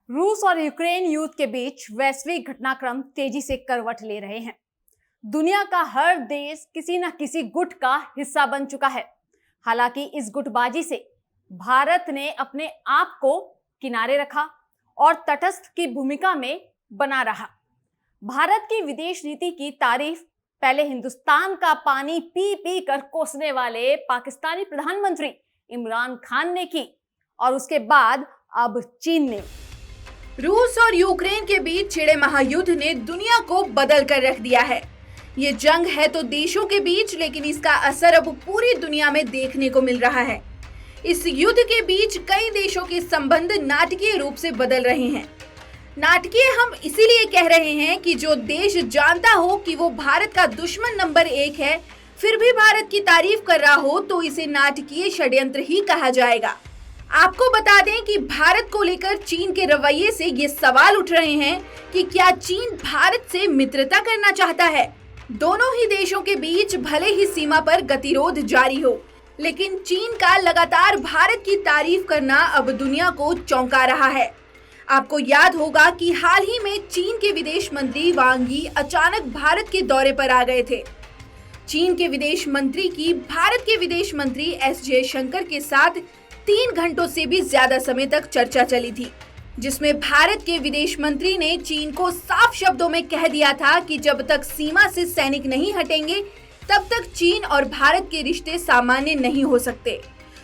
रूस और यूक्रेन युद्ध के बीच वैश्विक घटनाक्रम तेजी से करवट ले रहे हैं। दुनिया का हर देश किसी न किसी गुट का हिस्सा बन चुका है। हालांकि इस गुटबाजी से भारत ने अपने आप को किनारे रखा और तटस्थ की भूमिका में बना रहा। भारत की विदेश नीति की तारीफ पहले हिंदुस्तान का पानी पी पी कर कोसने वाले पाकिस्तानी प्रधानमंत्री इमरान खान ने की और उसके बाद अब चीन ने। रूस और यूक्रेन के बीच छिड़े महायुद्ध ने दुनिया को बदल कर रख दिया है। ये जंग है तो देशों के बीच, लेकिन इसका असर अब पूरी दुनिया में देखने को मिल रहा है। इस युद्ध के बीच कई देशों के संबंध नाटकीय रूप से बदल रहे हैं। नाटकीय हम इसीलिए कह रहे हैं कि जो देश जानता हो कि वो भारत का दुश्मन नंबर 1 है, फिर भी भारत की तारीफ कर रहा हो तो इसे नाटकीय षड्यंत्र ही कहा जाएगा। आपको बता दें कि भारत को लेकर चीन के रवैये से ये सवाल उठ रहे हैं कि क्या चीन भारत से मित्रता करना चाहता है। दोनों ही देशों के बीच भले ही सीमा पर गतिरोध जारी हो, लेकिन चीन का लगातार भारत की तारीफ करना अब दुनिया को चौंका रहा है। आपको याद होगा कि हाल ही में चीन के विदेश मंत्री वांग यी अचानक भारत के दौरे पर आ गए थे। चीन के विदेश मंत्री की भारत के विदेश मंत्री एस जयशंकर के साथ 3 घंटों से भी ज्यादा समय तक चर्चा चली थी, जिसमें भारत के विदेश मंत्री ने चीन को साफ शब्दों में कह दिया था कि जब तक सीमा से सैनिक नहीं हटेंगे तब तक चीन और भारत के रिश्ते सामान्य नहीं हो सकते।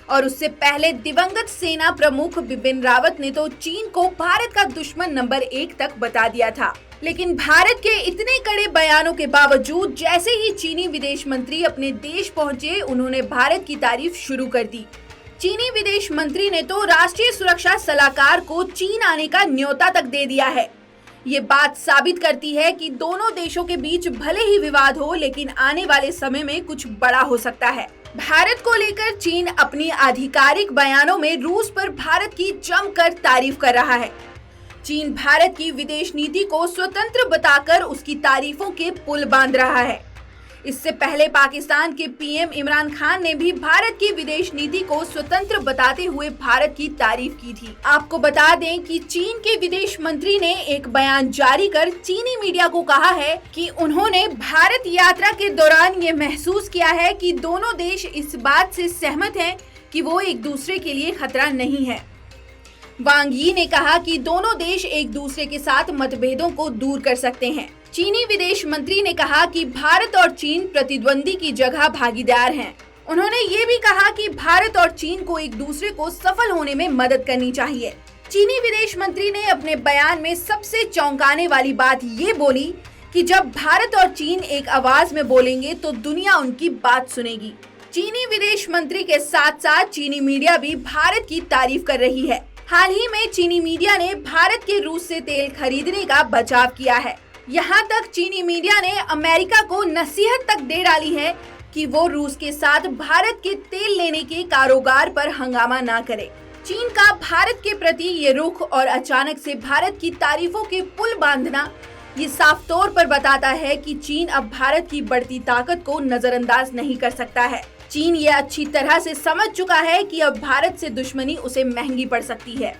और उससे पहले दिवंगत सेना प्रमुख बिपिन रावत ने तो चीन को भारत का दुश्मन नंबर 1 तक बता दिया था। लेकिन भारत के इतने कड़े बयानों के बावजूद जैसे ही चीनी विदेश मंत्री अपने देश पहुंचे, उन्होंने भारत की तारीफ शुरू कर दी। चीनी विदेश मंत्री ने तो राष्ट्रीय सुरक्षा सलाहकार को चीन आने का न्योता तक दे दिया है। ये बात साबित करती है कि दोनों देशों के बीच भले ही विवाद हो, लेकिन आने वाले समय में कुछ बड़ा हो सकता है। भारत को लेकर चीन अपनी आधिकारिक बयानों में रूस पर भारत की जमकर तारीफ कर रहा है। चीन भारत की विदेश नीति को स्वतंत्र बताकर उसकी तारीफों के पुल बांध रहा है। इससे पहले पाकिस्तान के पीएम इमरान खान ने भी भारत की विदेश नीति को स्वतंत्र बताते हुए भारत की तारीफ की थी। आपको बता दें कि चीन के विदेश मंत्री ने एक बयान जारी कर चीनी मीडिया को कहा है कि उन्होंने भारत यात्रा के दौरान ये महसूस किया है कि दोनों देश इस बात से सहमत हैं कि वो एक दूसरे के लिए खतरा नहीं है। वांग यी ने कहा कि दोनों देश एक दूसरे के साथ मतभेदों को दूर कर सकते हैं। चीनी विदेश मंत्री ने कहा कि भारत और चीन प्रतिद्वंदी की जगह भागीदार हैं। उन्होंने ये भी कहा कि भारत और चीन को एक दूसरे को सफल होने में मदद करनी चाहिए। चीनी विदेश मंत्री ने अपने बयान में सबसे चौंकाने वाली बात ये बोली कि जब भारत और चीन एक आवाज में बोलेंगे तो दुनिया उनकी बात सुनेगी। चीनी विदेश मंत्री के साथ साथ चीनी मीडिया भी भारत की तारीफ कर रही है। हाल ही में चीनी मीडिया ने भारत के रूस से तेल खरीदने का बचाव किया है। यहाँ तक चीनी मीडिया ने अमेरिका को नसीहत तक दे डाली है कि वो रूस के साथ भारत के तेल लेने के कारोबार पर हंगामा ना करे। चीन का भारत के प्रति ये रुख और अचानक से भारत की तारीफों के पुल बांधना, ये साफ तौर पर बताता है कि चीन अब भारत की बढ़ती ताकत को नजरअंदाज नहीं कर सकता है। चीन ये अच्छी तरह से समझ चुका है कि अब भारत से दुश्मनी उसे महंगी पड़ सकती है।